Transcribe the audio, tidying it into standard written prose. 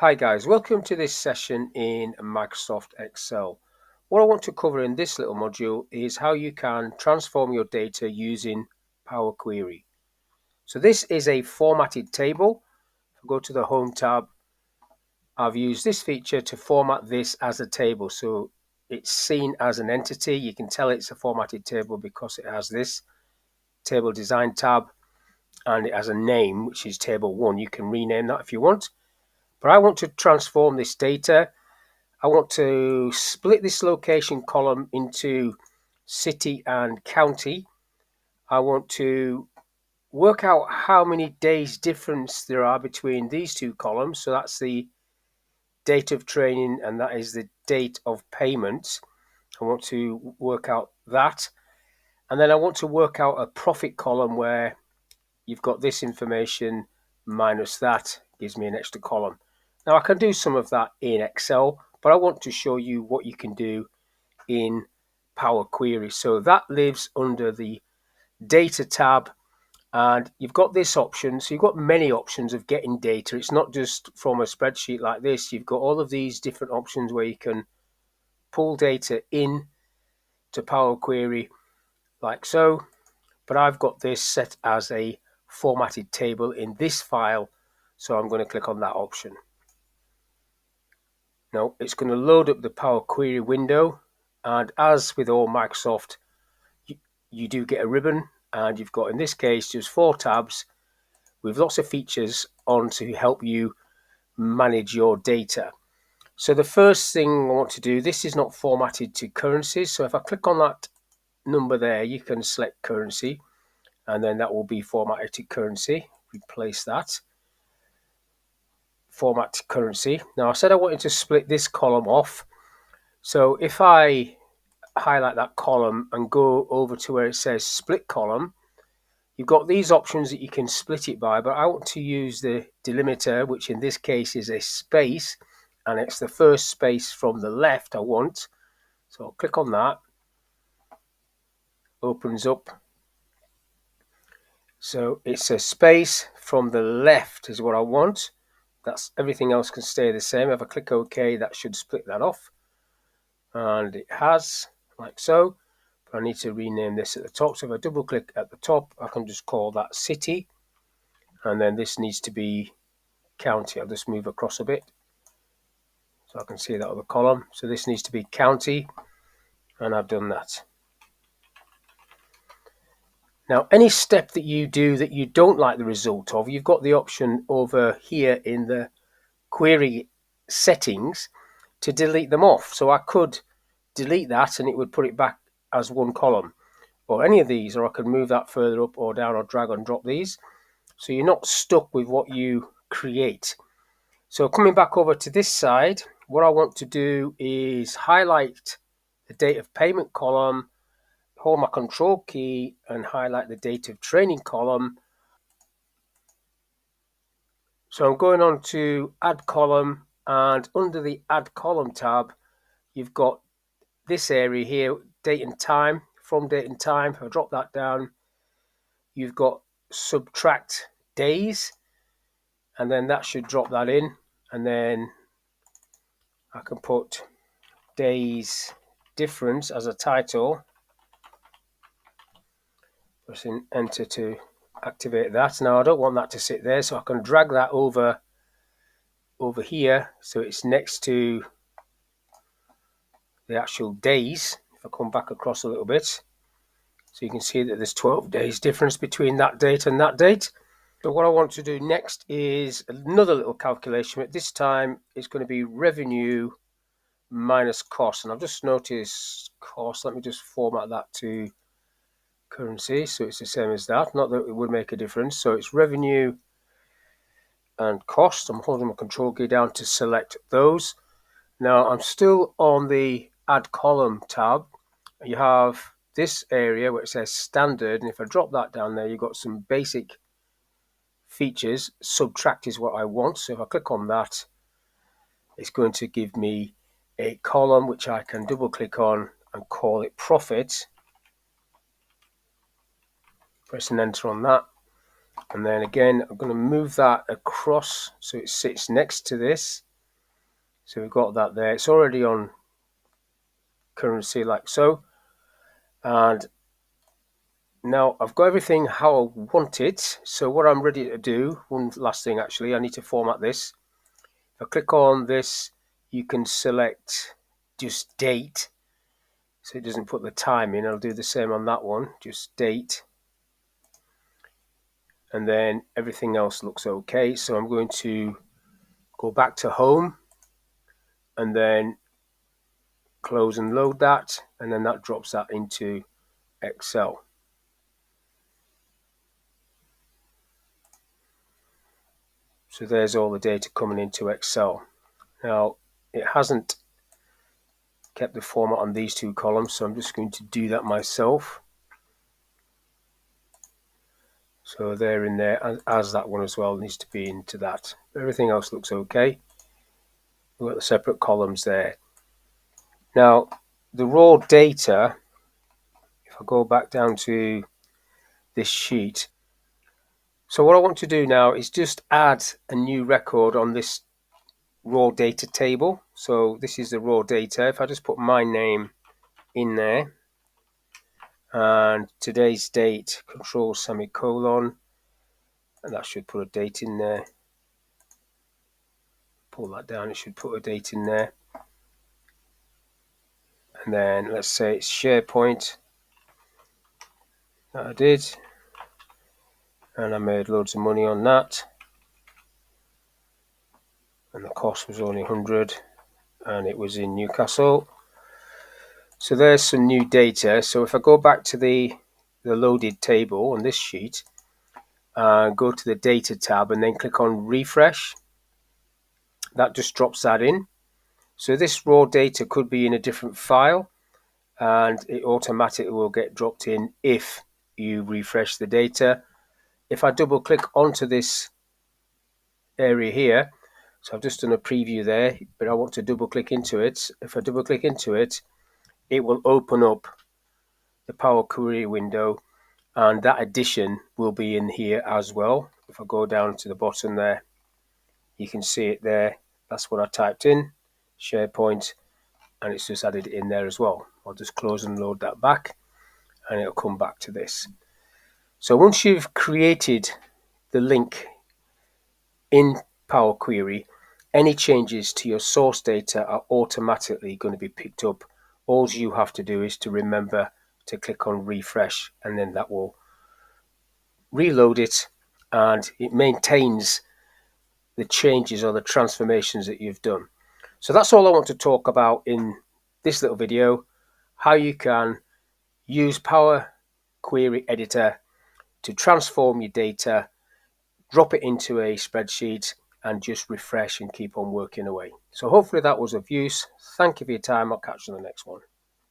Hi guys, welcome to this session in Microsoft Excel. What I want to cover in this little module is how you can transform your data using Power Query. So this is a formatted table. If I go to the Home tab, I've used this feature to format this as a table. So it's seen as an entity. You can tell it's a formatted table because it has this Table Design tab and it has a name, which is Table 1. You can rename that if you want. But I want to transform this data. I want to split this location column into city and county. I want to work out how many days difference there are between these two columns. So that's the date of training and that is the date of payment. I want to work out that. And then I want to work out a profit column where you've got this information minus that gives me an extra column. Now I can do some of that in Excel, but I want to show you what you can do in Power Query. So that lives under the Data tab, and you've got this option. So you've got many options of getting data. It's not just from a spreadsheet like this. You've got all of these different options where you can pull data in to Power Query like so. But I've got this set as a formatted table in this file, so I'm going to click on that option. Now it's going to load up the Power Query window, and as with all Microsoft, you do get a ribbon, and you've got, in this case, just 4 tabs with lots of features on to help you manage your data. So the first thing I want to do, this is not formatted to currencies, so if I click on that number there, you can select currency, and then that will be formatted to currency. Replace that. Format to currency. Now I said I wanted to split this column off. So if I highlight that column and go over to where it says split column, you've got these options that you can split it by, but I want to use the delimiter, which in this case is a space, and it's the first space from the left I want. So I'll click on that. Opens up. So it's a space from the left is what I want. That's everything else can stay the same. If I click OK, that should split that off. And it has, like so. But I need to rename this at the top. So if I double click at the top, I can just call that city. And then this needs to be county. I'll just move across a bit so I can see that other column. So this needs to be county, and I've done that. Now, any step that you do that you don't like the result of, you've got the option over here in the query settings to delete them off. So I could delete that and it would put it back as one column, or any of these, or I could move that further up or down or drag and drop these. So you're not stuck with what you create. So coming back over to this side, what I want to do is highlight the date of payment column, hold my control key and highlight the date of training column. So I'm going on to add column, and under the add column tab, you've got this area here, date and time, from date and time. If I drop that down, you've got subtract days, and then that should drop that in, and then I can put days difference as a title. Pressing enter to activate that. Now I don't want that to sit there, so I can drag that over here so it's next to the actual days. If I come back across a little bit, so you can see that there's 12 days difference between that date and that date. So what I want to do next is another little calculation, but this time it's going to be revenue minus cost. And I've just noticed cost. Let me just format that to currency so it's the same as that. Not that it would make a difference. So it's revenue and cost. I'm holding my control key down to select those. Now I'm still on the add column tab. You have this area where it says standard, and if I drop that down there, you've got some basic features. Subtract is what I want, so if I click on that, it's going to give me a column which I can double click on and call it profit. Press and enter on that, and then again I'm going to move that across so it sits next to this. So we've got that there. It's already on currency like so. And now I've got everything how I want it. So what I'm ready to do, one last thing actually, I need to format this. If I click on this, you can select just date. So it doesn't put the time in. I'll do the same on that one, just date. And then everything else looks okay. So I'm going to go back to home and then close and load that. And then that drops that into Excel. So there's all the data coming into Excel. Now, it hasn't kept the format on these two columns, so I'm just going to do that myself. So they're in there, as that one as well needs to be into that. Everything else looks okay. We've got the separate columns there. Now, the raw data, if I go back down to this sheet, so what I want to do now is just add a new record on this raw data table. So this is the raw data. If I just put my name in there and today's date, control semicolon, and that should put a date in there. Pull that down, it should put a date in there. And then let's say it's SharePoint. That I did. And I made loads of money on that. And the cost was only 100. And it was in Newcastle. So there's some new data. So if I go back to the loaded table on this sheet, go to the data tab and then click on refresh, that just drops that in. So this raw data could be in a different file and it automatically will get dropped in if you refresh the data. If I double click onto this area here, so I've just done a preview there, but I want to double click into it. If I double click into it, it will open up the Power Query window and that addition will be in here as well. If I go down to the bottom there, you can see it there. That's what I typed in, SharePoint, and it's just added in there as well. I'll just close and load that back and it'll come back to this. So once you've created the link in Power Query, any changes to your source data are automatically going to be picked up. All you have to do is to remember to click on refresh and then that will reload it and it maintains the changes or the transformations that you've done. So that's all I want to talk about in this little video, how you can use Power Query Editor to transform your data, drop it into a spreadsheet and just refresh and keep on working away. So hopefully that was of use. Thank you for your time. I'll catch you on the next one.